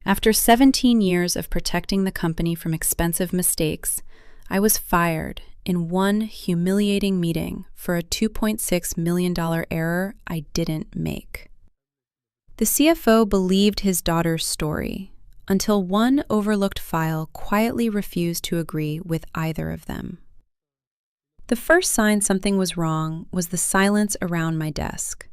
After 17 years of protecting the company from expensive mistakes, I was fired in one humiliating meeting for a $2.6 million error I didn't make. The CFO believed his daughter's story until one overlooked file quietly refused to agree with either of them. The first sign something was wrong was the silence around my desk.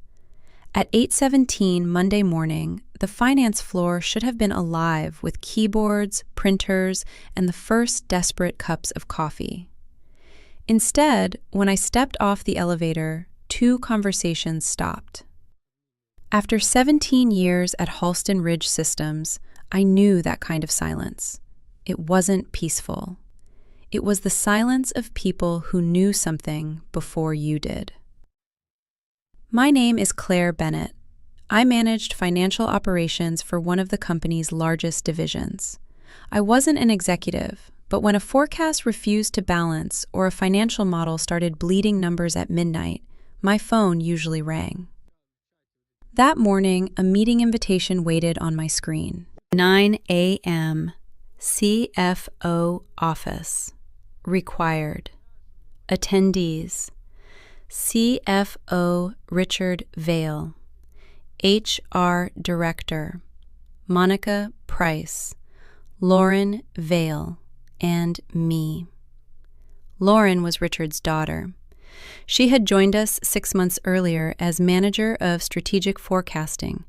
At 8:17 Monday morning, the finance floor should have been alive with keyboards, printers, and the first desperate cups of coffee. Instead, when I stepped off the elevator, two conversations stopped. After 17 years at Halston Ridge Systems, I knew that kind of silence. It wasn't peaceful. It was the silence of people who knew something before you did. My name is Claire Bennett. I managed financial operations for one of the company's largest divisions. I wasn't an executive, but when a forecast refused to balance or a financial model started bleeding numbers at midnight, my phone usually rang. That morning, a meeting invitation waited on my screen. 9 a.m. CFO office. Required. Attendees: CFO Richard Vale, HR Director Monica Price, Lauren Vale, and me. Lauren was Richard's daughter. She had joined us 6 months earlier as manager of strategic forecasting,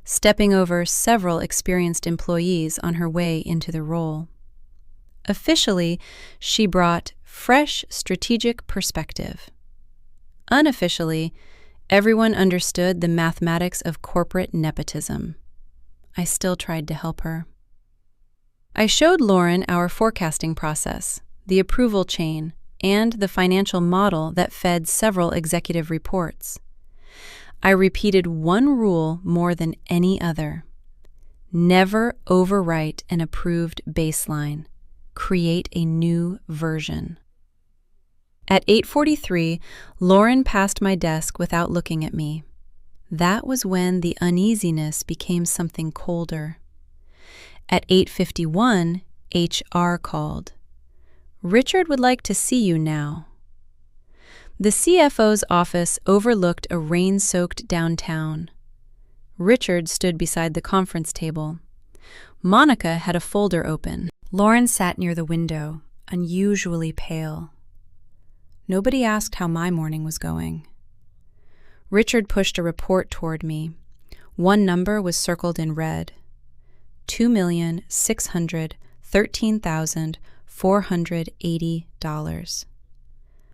stepping over several experienced employees on her way into the role. Officially, she brought fresh strategic perspective. Unofficially, everyone understood the mathematics of corporate nepotism. I still tried to help her. I showed Lauren our forecasting process, the approval chain, and the financial model that fed several executive reports. I repeated one rule more than any other: never overwrite an approved baseline. Create a new version. At 8:43, Lauren passed my desk without looking at me. That was when the uneasiness became something colder. At 8:51, HR called. Richard would like to see you now. The CFO's office overlooked a rain-soaked downtown. Richard stood beside the conference table. Monica had a folder open. Lauren sat near the window, unusually pale. Nobody asked how my morning was going. Richard pushed a report toward me. One number was circled in red: $2,613,480.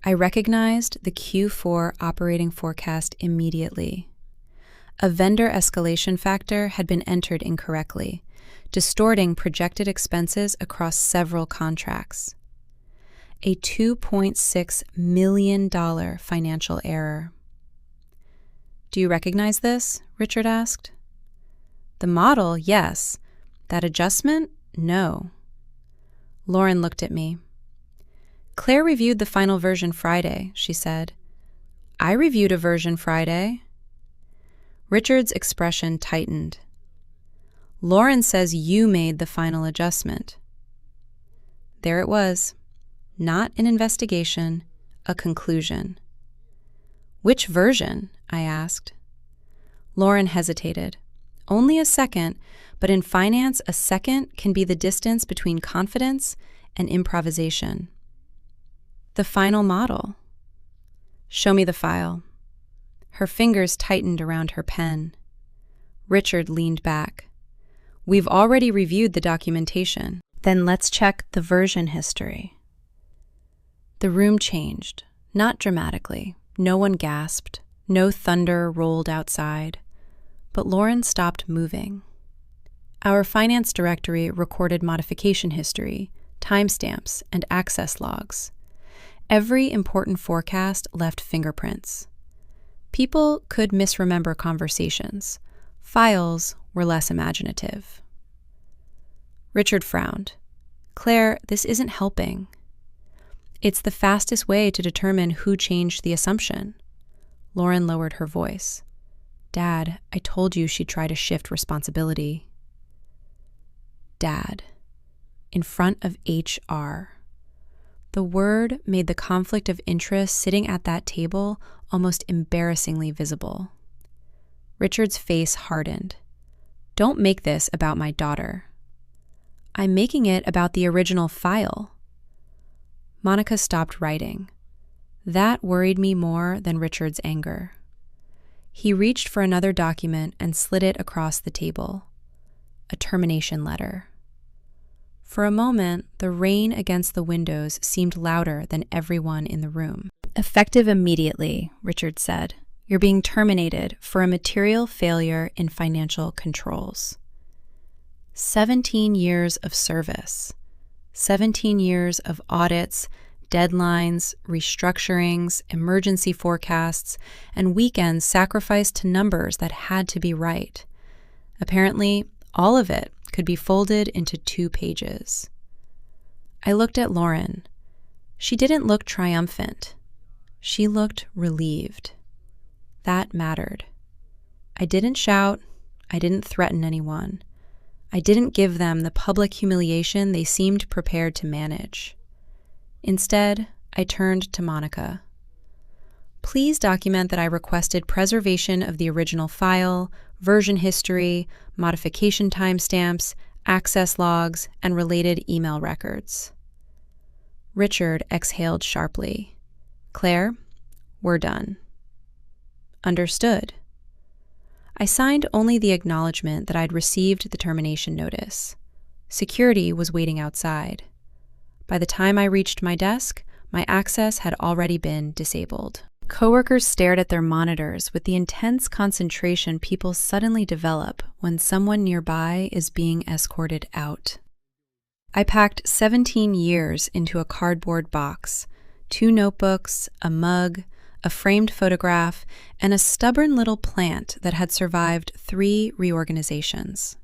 I recognized the Q4 operating forecast immediately. A vendor escalation factor had been entered incorrectly, distorting projected expenses across several contracts. A $2.6 million financial error. Do you recognize this? Richard asked. The model, yes. That adjustment, no. Lauren looked at me. Claire reviewed the final version Friday, she said. I reviewed a version Friday. Richard's expression tightened. Lauren says you made the final adjustment. There it was. Not an investigation, a conclusion. Which version? I asked. Lauren hesitated. Only a second, but in finance, a second can be the distance between confidence and improvisation. The final model. Show me the file. Her fingers tightened around her pen. Richard leaned back. We've already reviewed the documentation. Then let's check the version history. The room changed, not dramatically. No one gasped. No thunder rolled outside. But Lauren stopped moving. Our finance directory recorded modification history, timestamps, and access logs. Every important forecast left fingerprints. People could misremember conversations. Files were less imaginative. Richard frowned. Claire, this isn't helping. It's the fastest way to determine who changed the assumption. Lauren lowered her voice. Dad, I told you she'd try to shift responsibility. Dad, in front of HR. The word made the conflict of interest sitting at that table almost embarrassingly visible. Richard's face hardened. Don't make this about my daughter. I'm making it about the original file. Monica stopped writing. That worried me more than Richard's anger. He reached for another document and slid it across the table. A termination letter. For a moment, the rain against the windows seemed louder than everyone in the room. Effective immediately, Richard said. You're being terminated for a material failure in financial controls. 17 years of service. 17 years of audits, deadlines, restructurings, emergency forecasts, and weekends sacrificed to numbers that had to be right. Apparently, all of it could be folded into 2 pages. I looked at Lauren. She didn't look triumphant. She looked relieved. That mattered. I didn't shout. I didn't threaten anyone. I didn't give them the public humiliation they seemed prepared to manage. Instead, I turned to Monica. Please document that I requested preservation of the original file, version history, modification timestamps, access logs, and related email records. Richard exhaled sharply. Claire, we're done. Understood. I signed only the acknowledgement that I'd received the termination notice. Security was waiting outside. By the time I reached my desk, my access had already been disabled. Coworkers stared at their monitors with the intense concentration people suddenly develop when someone nearby is being escorted out. I packed 17 years into a cardboard box, 2 notebooks, a mug, a framed photograph, and a stubborn little plant that had survived 3 reorganizations.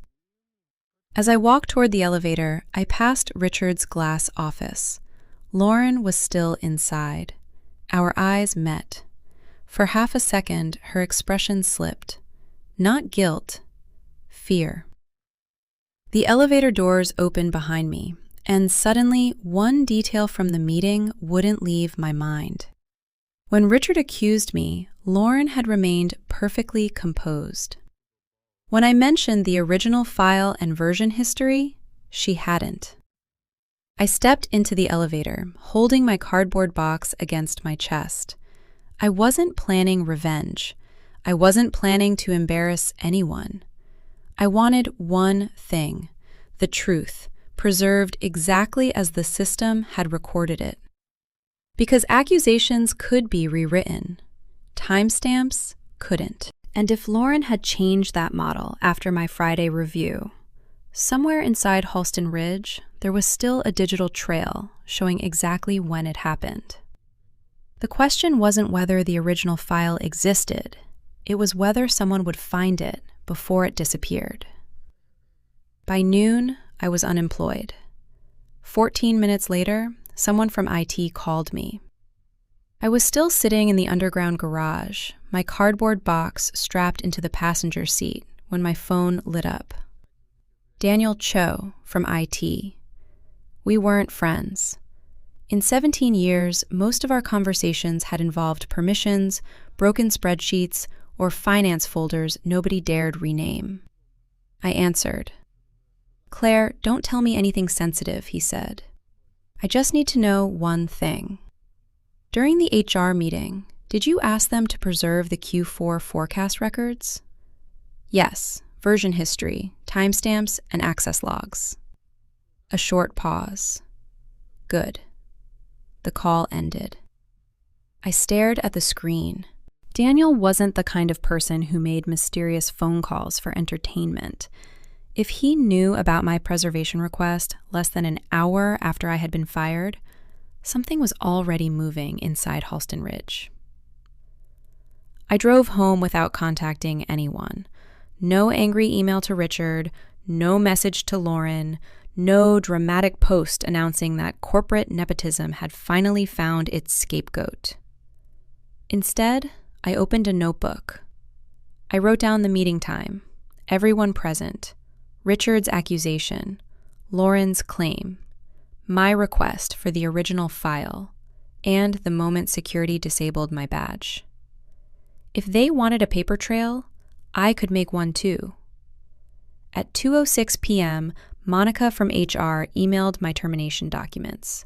As I walked toward the elevator, I passed Richard's glass office. Lauren was still inside. Our eyes met. For half a second, her expression slipped. Not guilt, fear. The elevator doors opened behind me, and suddenly one detail from the meeting wouldn't leave my mind. When Richard accused me, Lauren had remained perfectly composed. When I mentioned the original file and version history, she hadn't. I stepped into the elevator, holding my cardboard box against my chest. I wasn't planning revenge. I wasn't planning to embarrass anyone. I wanted one thing, the truth, preserved exactly as the system had recorded it. Because accusations could be rewritten, timestamps couldn't. And if Lauren had changed that model after my Friday review, somewhere inside Halston Ridge, there was still a digital trail showing exactly when it happened. The question wasn't whether the original file existed, it was whether someone would find it before it disappeared. By noon, I was unemployed. 14 minutes later, someone from IT called me. I was still sitting in the underground garage, my cardboard box strapped into the passenger seat, when my phone lit up. Daniel Cho from IT. We weren't friends. In 17 years, most of our conversations had involved permissions, broken spreadsheets, or finance folders nobody dared rename. I answered. Claire, don't tell me anything sensitive, he said. I just need to know one thing. During the HR meeting, did you ask them to preserve the Q4 forecast records? Yes, version history, timestamps, and access logs. A short pause. Good. The call ended. I stared at the screen. Daniel wasn't the kind of person who made mysterious phone calls for entertainment. If he knew about my preservation request less than an hour after I had been fired, something was already moving inside Halston Ridge. I drove home without contacting anyone. No angry email to Richard, no message to Lauren, no dramatic post announcing that corporate nepotism had finally found its scapegoat. Instead, I opened a notebook. I wrote down the meeting time, everyone present, Richard's accusation, Lauren's claim, my request for the original file, and the moment security disabled my badge. If they wanted a paper trail, I could make one too. At 2:06 p.m., Monica from HR emailed my termination documents.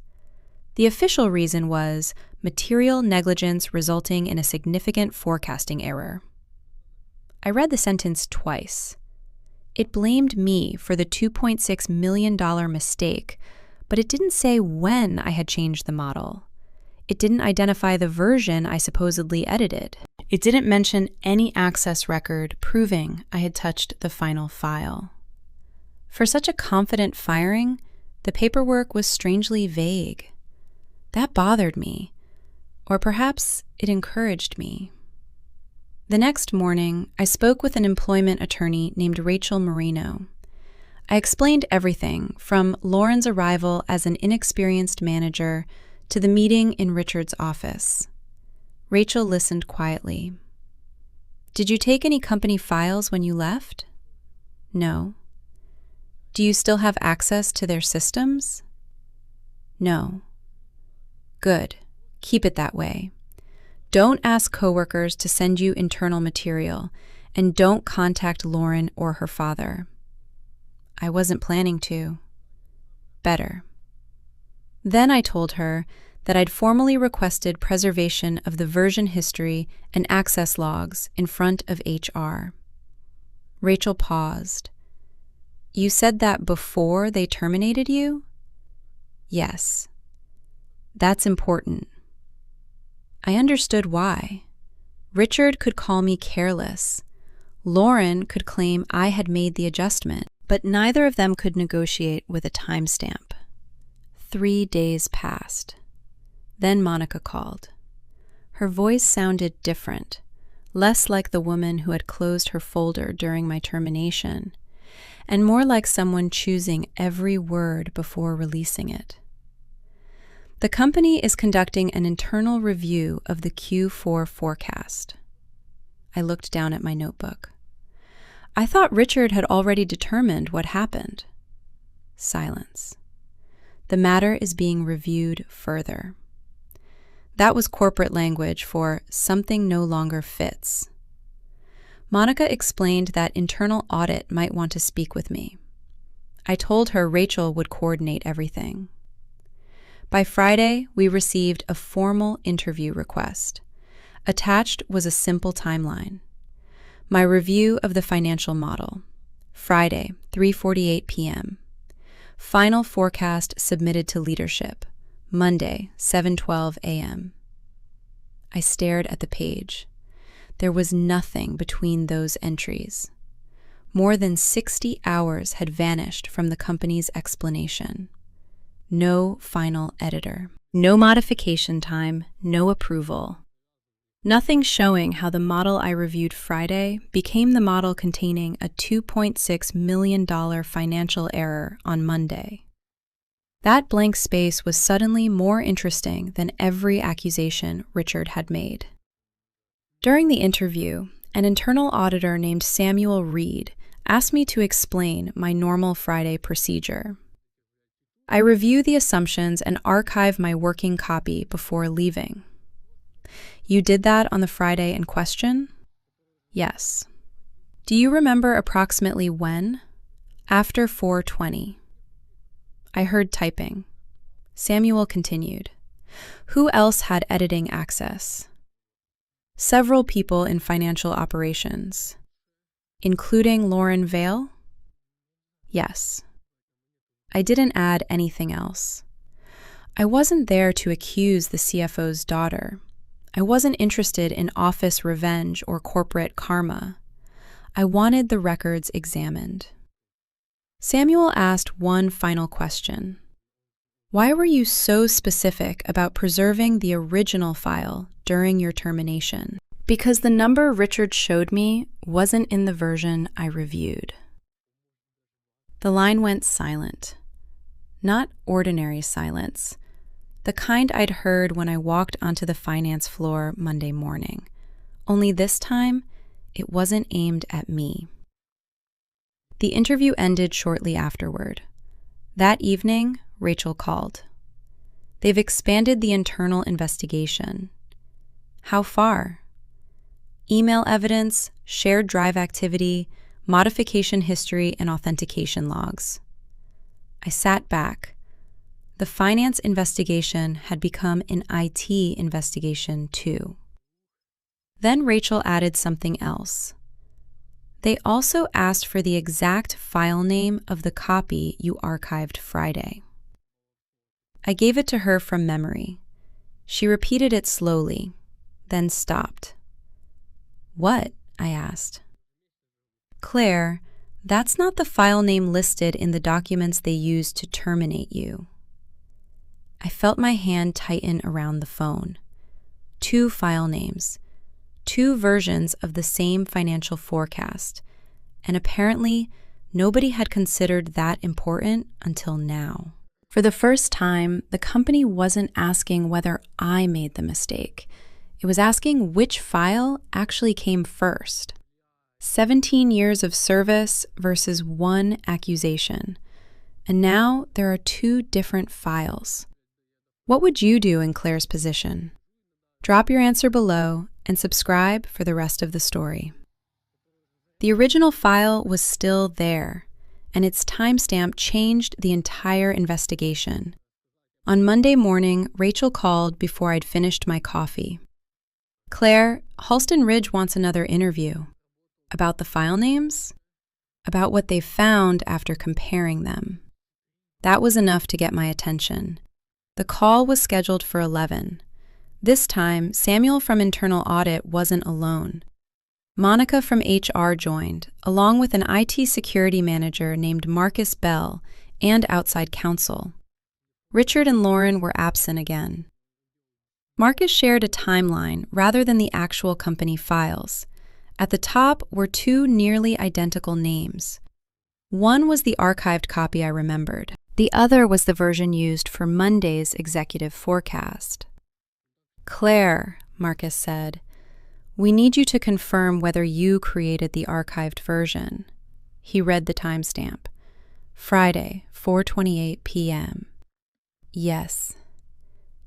The official reason was material negligence resulting in a significant forecasting error. I read the sentence twice. It blamed me for the $2.6 million mistake, but it didn't say when I had changed the model. It didn't identify the version I supposedly edited. It didn't mention any access record proving I had touched the final file. For such a confident firing, the paperwork was strangely vague. That bothered me, or perhaps it encouraged me. The next morning, I spoke with an employment attorney named Rachel Marino. I explained everything from Lauren's arrival as an inexperienced manager to the meeting in Richard's office. Rachel listened quietly. Did you take any company files when you left? No. Do you still have access to their systems? No. Good. Keep it that way. Don't ask coworkers to send you internal material, and don't contact Lauren or her father. I wasn't planning to. Better. Then I told her that I'd formally requested preservation of the version history and access logs in front of HR. Rachel paused. You said that before they terminated you? Yes. That's important. I understood why. Richard could call me careless. Lauren could claim I had made the adjustment, but neither of them could negotiate with a timestamp. 3 days passed. Then Monica called. Her voice sounded different, less like the woman who had closed her folder during my termination, and more like someone choosing every word before releasing it. The company is conducting an internal review of the Q4 forecast. I looked down at my notebook. I thought Richard had already determined what happened. Silence. The matter is being reviewed further. That was corporate language for something no longer fits. Monica explained that internal audit might want to speak with me. I told her Rachel would coordinate everything. By Friday, we received a formal interview request. Attached was a simple timeline. My review of the financial model. Friday, 3:48 p.m. Final forecast submitted to leadership. Monday, 7:12 a.m. I stared at the page. There was nothing between those entries. More than 60 hours had vanished from the company's explanation. No final editor. No modification time, no approval. Nothing showing how the model I reviewed Friday became the model containing a $2.6 million financial error on Monday. That blank space was suddenly more interesting than every accusation Richard had made. During the interview, an internal auditor named Samuel Reed asked me to explain my normal Friday procedure. I review the assumptions and archive my working copy before leaving. You did that on the Friday in question? Yes. Do you remember approximately when? After 4:20. I heard typing. Samuel continued. Who else had editing access? Several people in financial operations. Including Lauren Vale? Yes. I didn't add anything else. I wasn't there to accuse the CFO's daughter. I wasn't interested in office revenge or corporate karma. I wanted the records examined. Samuel asked one final question. Why were you so specific about preserving the original file during your termination? Because the number Richard showed me wasn't in the version I reviewed. The line went silent. Not ordinary silence, the kind I'd heard when I walked onto the finance floor Monday morning. Only this time, it wasn't aimed at me. The interview ended shortly afterward. That evening, Rachel called. They've expanded the internal investigation. How far? Email evidence, shared drive activity, modification history, and authentication logs. I sat back. The finance investigation had become an IT investigation too. Then Rachel added something else. They also asked for the exact file name of the copy you archived Friday. I gave it to her from memory. She repeated it slowly, then stopped. What? I asked. Claire, that's not the file name listed in the documents they used to terminate you. I felt my hand tighten around the phone. 2 file names, 2 versions of the same financial forecast, and apparently nobody had considered that important until now. For the first time, the company wasn't asking whether I made the mistake. It was asking which file actually came first. 17 years of service versus 1 accusation. And now there are 2 different files. What would you do in Claire's position? Drop your answer below and subscribe for the rest of the story. The original file was still there, and its timestamp changed the entire investigation. On Monday morning, Rachel called before I'd finished my coffee. Claire, Halston Ridge wants another interview. About the file names? About what they found after comparing them. That was enough to get my attention. The call was scheduled for 11. This time, Samuel from Internal Audit wasn't alone. Monica from HR joined, along with an IT security manager named Marcus Bell and outside counsel. Richard and Lauren were absent again. Marcus shared a timeline rather than the actual company files. At the top were 2 nearly identical names. One was the archived copy I remembered. The other was the version used for Monday's executive forecast. Claire, Marcus said, we need you to confirm whether you created the archived version. He read the timestamp. Friday, 4:28 p.m. Yes.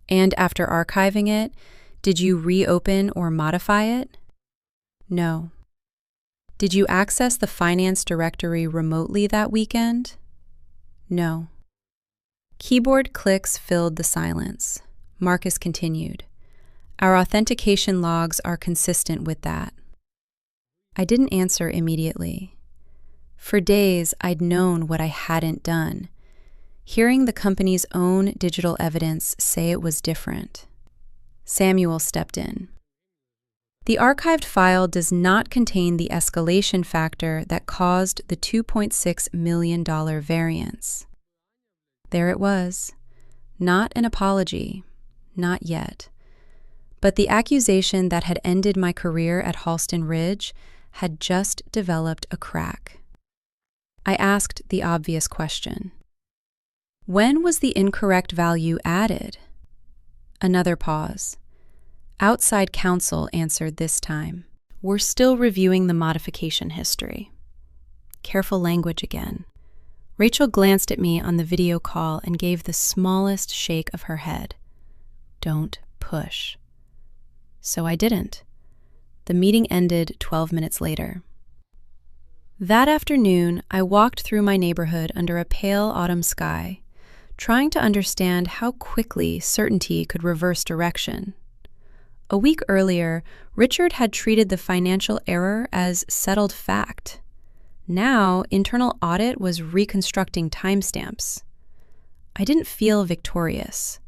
And after archiving it, did you reopen or modify it? No. Did you access the finance directory remotely that weekend? No. Keyboard clicks filled the silence. Marcus continued. Our authentication logs are consistent with that. I didn't answer immediately. For days, I'd known what I hadn't done. Hearing the company's own digital evidence say it was different. Samuel stepped in. The archived file does not contain the escalation factor that caused the $2.6 million variance. There it was. Not an apology. Not yet. But the accusation that had ended my career at Halston Ridge had just developed a crack. I asked the obvious question. When was the incorrect value added? Another pause. Outside counsel answered this time. We're still reviewing the modification history. Careful language again. Rachel glanced at me on the video call and gave the smallest shake of her head. Don't push. So I didn't. The meeting ended 12 minutes later. That afternoon, I walked through my neighborhood under a pale autumn sky, trying to understand how quickly certainty could reverse direction. A week earlier, Richard had treated the financial error as settled fact. Now, internal audit was reconstructing timestamps. I didn't feel victorious.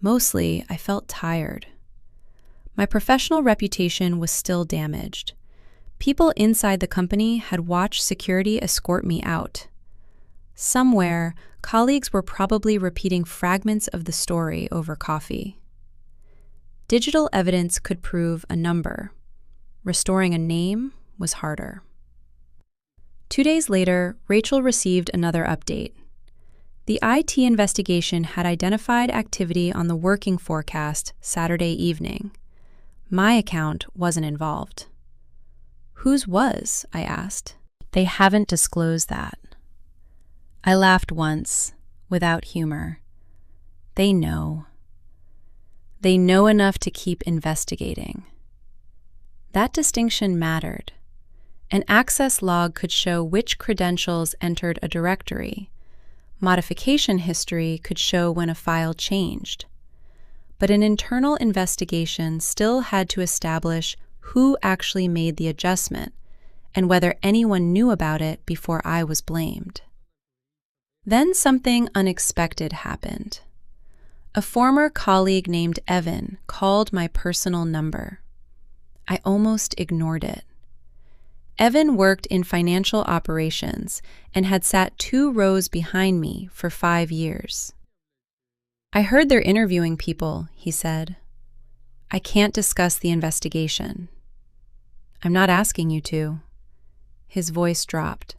Mostly, I felt tired. My professional reputation was still damaged. People inside the company had watched security escort me out. Somewhere, colleagues were probably repeating fragments of the story over coffee. Digital evidence could prove a number. Restoring a name was harder. 2 days later, Rachel received another update. The IT investigation had identified activity on the working forecast Saturday evening. My account wasn't involved. Whose was? I asked. They haven't disclosed that. I laughed once. without humor. They know. They know enough to keep investigating. That distinction mattered. An access log could show which credentials entered a directory. Modification history could show when a file changed. But an internal investigation still had to establish who actually made the adjustment and whether anyone knew about it before I was blamed. Then something unexpected happened. A former colleague named Evan called my personal number. I almost ignored it. Evan worked in financial operations and had sat 2 rows behind me for 5 years. "I heard they're interviewing people," he said. "I can't discuss the investigation." "I'm not asking you to." His voice dropped.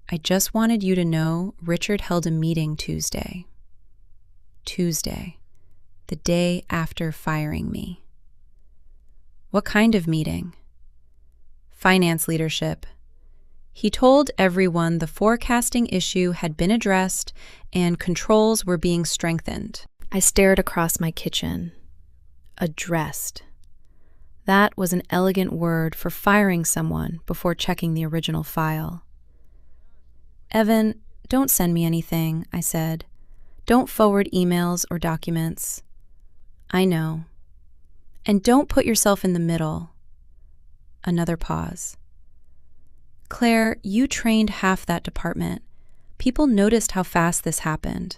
"I just wanted you to know Richard held a meeting Tuesday. Tuesday, the day after firing me." "What kind of meeting?" "Finance leadership. He told everyone the forecasting issue had been addressed and controls were being strengthened." I stared across my kitchen. Addressed. That was an elegant word for firing someone before checking the original file. "Evan, don't send me anything," I said. "Don't forward emails or documents." "I know." "And don't put yourself in the middle." Another pause. "Claire, you trained half that department. People noticed how fast this happened."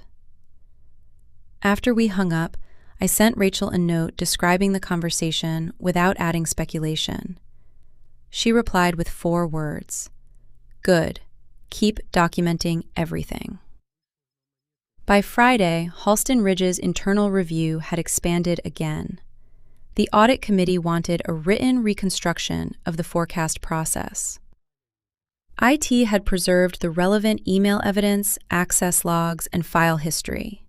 After we hung up, I sent Rachel a note describing the conversation without adding speculation. She replied with 4 words. "Good. Keep documenting everything." By Friday, Halston Ridge's internal review had expanded again. The audit committee wanted a written reconstruction of the forecast process. IT had preserved the relevant email evidence, access logs, and file history.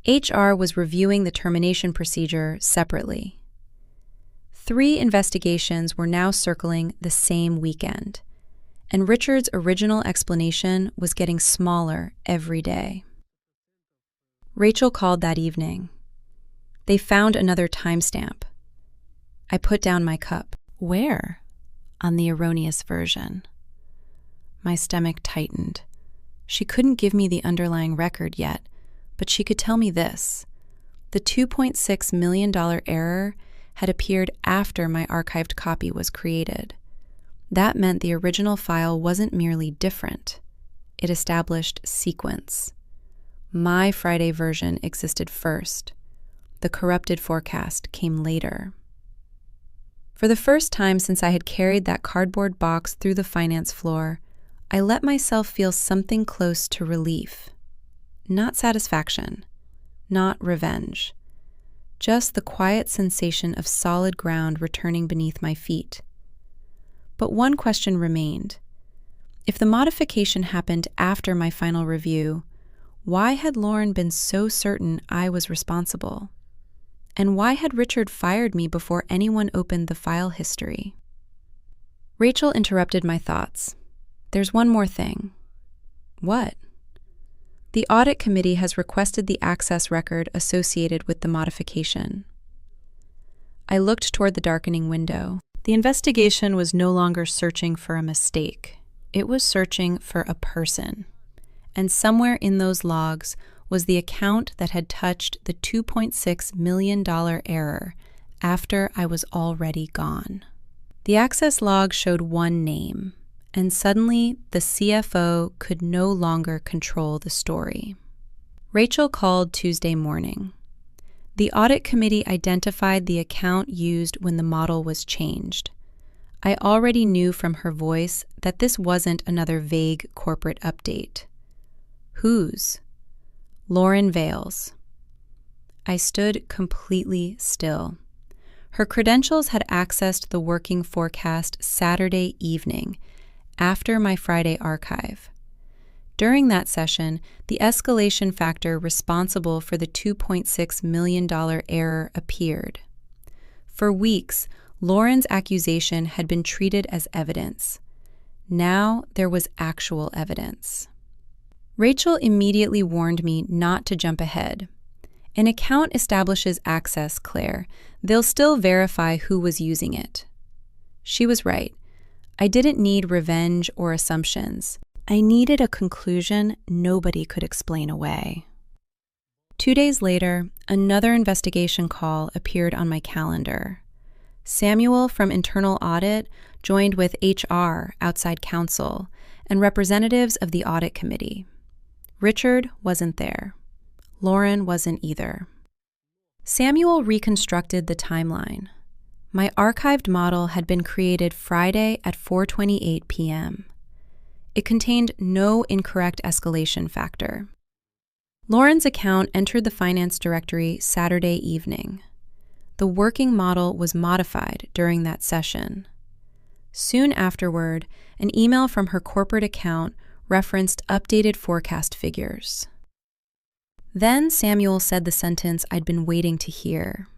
HR was reviewing the termination procedure separately. 3 investigations were now circling the same weekend, and Richard's original explanation was getting smaller every day. Rachel called that evening. They found another timestamp. I put down my cup. "Where?" "On the erroneous version." My stomach tightened. She couldn't give me the underlying record yet, but she could tell me this. The $2.6 million error had appeared after my archived copy was created. That meant the original file wasn't merely different. It established sequence. My Friday version existed first. The corrupted forecast came later. For the first time since I had carried that cardboard box through the finance floor, I let myself feel something close to relief. Not satisfaction, not revenge. Just the quiet sensation of solid ground returning beneath my feet. But one question remained. If the modification happened after my final review, why had Lauren been so certain I was responsible? And why had Richard fired me before anyone opened the file history? Rachel interrupted my thoughts. "There's one more thing." "What?" "The audit committee has requested the access record associated with the modification." I looked toward the darkening window. The investigation was no longer searching for a mistake. It was searching for a person. And somewhere in those logs was the account that had touched the $2.6 million error after I was already gone. The access log showed one name, and suddenly the CFO could no longer control the story. Rachel called Tuesday morning. The audit committee identified the account used when the model was changed. I already knew from her voice that this wasn't another vague corporate update. Whose? Lauren Vale's. I stood completely still. Her credentials had accessed the working forecast Saturday evening, after my Friday archive. During that session, the escalation factor responsible for the $2.6 million error appeared. For weeks, Lauren's accusation had been treated as evidence. Now there was actual evidence. Rachel immediately warned me not to jump ahead. An account establishes access, Claire. They'll still verify who was using it. She was right. I didn't need revenge or assumptions. I needed a conclusion nobody could explain away. 2 days later, another investigation call appeared on my calendar. Samuel from Internal Audit joined with HR, outside counsel, and representatives of the audit committee. Richard wasn't there. Lauren wasn't either. Samuel reconstructed the timeline. My archived model had been created Friday at 4:28 p.m. It contained no incorrect escalation factor. Lauren's account entered the finance directory Saturday evening. The working model was modified during that session. Soon afterward, an email from her corporate account referenced updated forecast figures. Then Samuel said the sentence I'd been waiting to hear.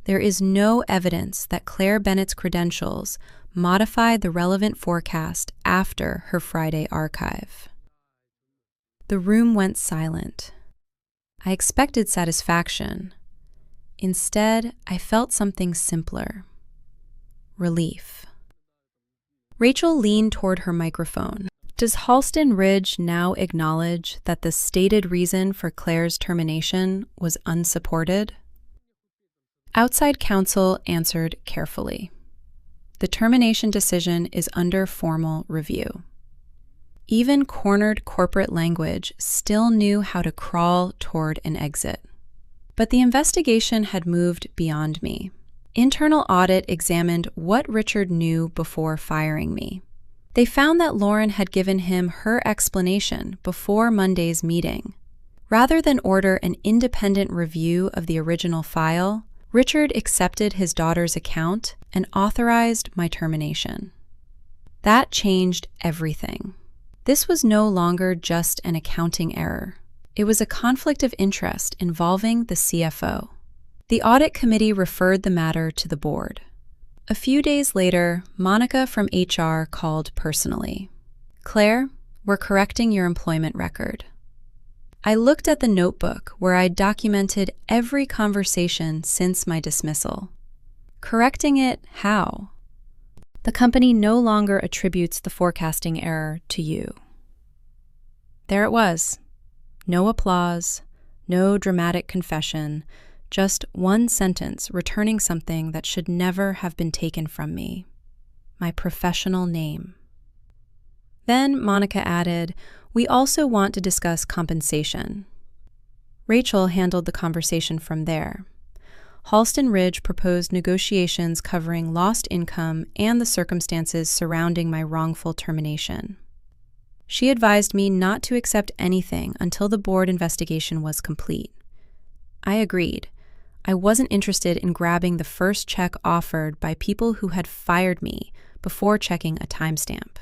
There is no evidence that Claire Bennett's credentials modified the relevant forecast after her Friday archive. The room went silent. I expected satisfaction. Instead, I felt something simpler. Relief. Rachel leaned toward her microphone. Does Halston Ridge now acknowledge that the stated reason for Claire's termination was unsupported? Outside counsel answered carefully. The termination decision is under formal review. Even cornered corporate language still knew how to crawl toward an exit. But the investigation had moved beyond me. Internal Audit examined what Richard knew before firing me. They found that Lauren had given him her explanation before Monday's meeting. Rather than order an independent review of the original file, Richard accepted his daughter's account and authorized my termination. That changed everything. This was no longer just an accounting error. It was a conflict of interest involving the CFO. The audit committee referred the matter to the board. A few days later, Monica from HR called personally. Claire, we're correcting your employment record. I looked at the notebook where I'd documented every conversation since my dismissal. Correcting it how? The company no longer attributes the forecasting error to you. There it was. No applause, no dramatic confession, just one sentence returning something that should never have been taken from me. My professional name. Then Monica added, we also want to discuss compensation. Rachel handled the conversation from there. Halston Ridge proposed negotiations covering lost income and the circumstances surrounding my wrongful termination. She advised me not to accept anything until the board investigation was complete. I agreed. I wasn't interested in grabbing the first check offered by people who had fired me before checking a timestamp.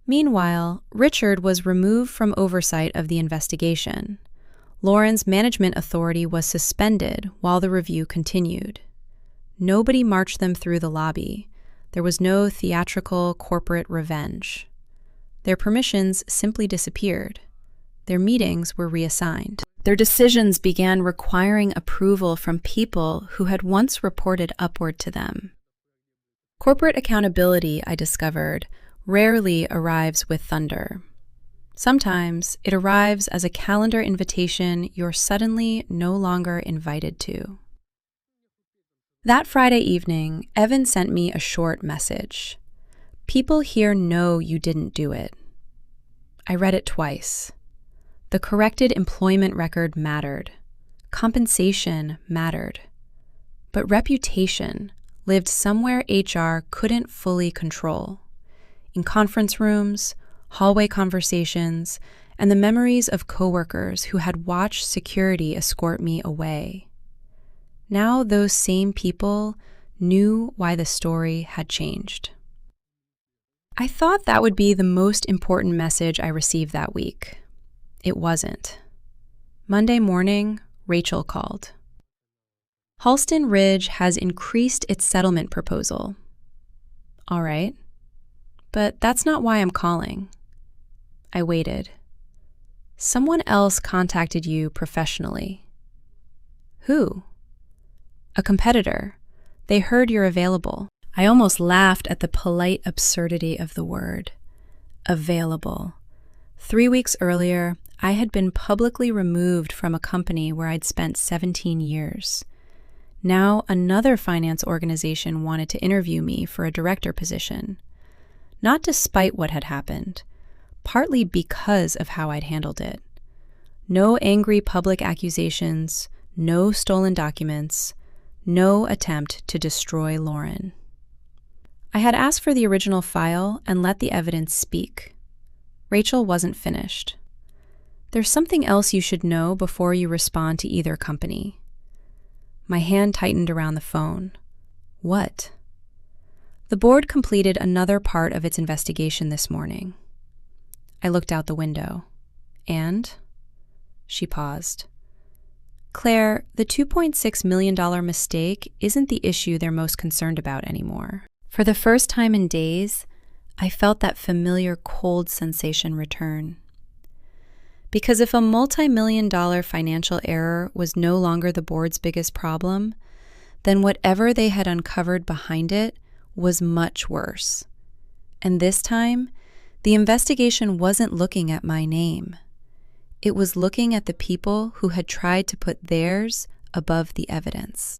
Meanwhile, Richard was removed from oversight of the investigation. Lauren's management authority was suspended while the review continued. Nobody marched them through the lobby. There was no theatrical corporate revenge. Their permissions simply disappeared. Their meetings were reassigned. Their decisions began requiring approval from people who had once reported upward to them. Corporate accountability, I discovered, rarely arrives with thunder. Sometimes it arrives as a calendar invitation you're suddenly no longer invited to. That Friday evening, Evan sent me a short message. People here know you didn't do it. I read it twice. The corrected employment record mattered. Compensation mattered. But reputation lived somewhere HR couldn't fully control. In conference rooms, hallway conversations, and the memories of coworkers who had watched security escort me away. Now those same people knew why the story had changed. I thought that would be the most important message I received that week. It wasn't. Monday morning, Rachel called. Halston Ridge has increased its settlement proposal. All right. But that's not why I'm calling. I waited. Someone else contacted you professionally. Who? A competitor. They heard you're available. I almost laughed at the polite absurdity of the word. Available. 3 weeks earlier, I had been publicly removed from a company where I'd spent 17 years. Now, another finance organization wanted to interview me for a director position. Not despite what had happened, partly because of how I'd handled it. No angry public accusations, no stolen documents, no attempt to destroy Lauren. I had asked for the original file and let the evidence speak. Rachel wasn't finished. There's something else you should know before you respond to either company. My hand tightened around the phone. What? The board completed another part of its investigation this morning. I looked out the window. And? She paused. Claire, the $2.6 million mistake isn't the issue they're most concerned about anymore. For the first time in days, I felt that familiar cold sensation return. Because if a multi-million-dollar financial error was no longer the board's biggest problem, then whatever they had uncovered behind it was much worse. And this time, the investigation wasn't looking at my name. It was looking at the people who had tried to put theirs above the evidence.